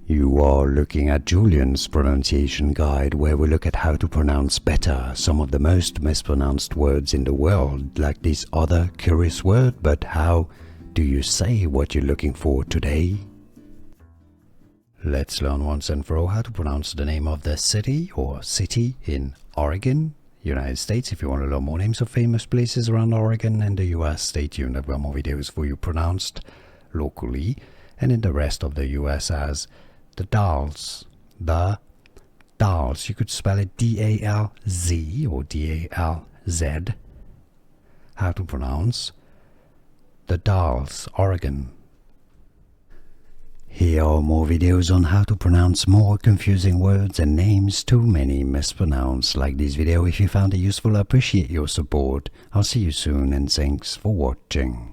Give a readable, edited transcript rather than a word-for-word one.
You are looking at Julian's pronunciation guide, where we look at how to pronounce better some of the most mispronounced words in the world, like this other curious word. But how do you say what you're looking for today? Let's learn once and for all how to pronounce the name of the city or city in Oregon, United States. If you want to learn more names of famous places around Oregon and the US, stay tuned. I've got more videos for you pronounced locally and in the rest of the US as the Dalles. The Dalles. You could spell it D-A-L-Z or D-A-L-Z. How to pronounce the Dalles, Oregon. Here are more videos on how to pronounce more confusing words and names too many mispronounced. Like this video if you found it useful. I appreciate your support. I'll see you soon and thanks for watching.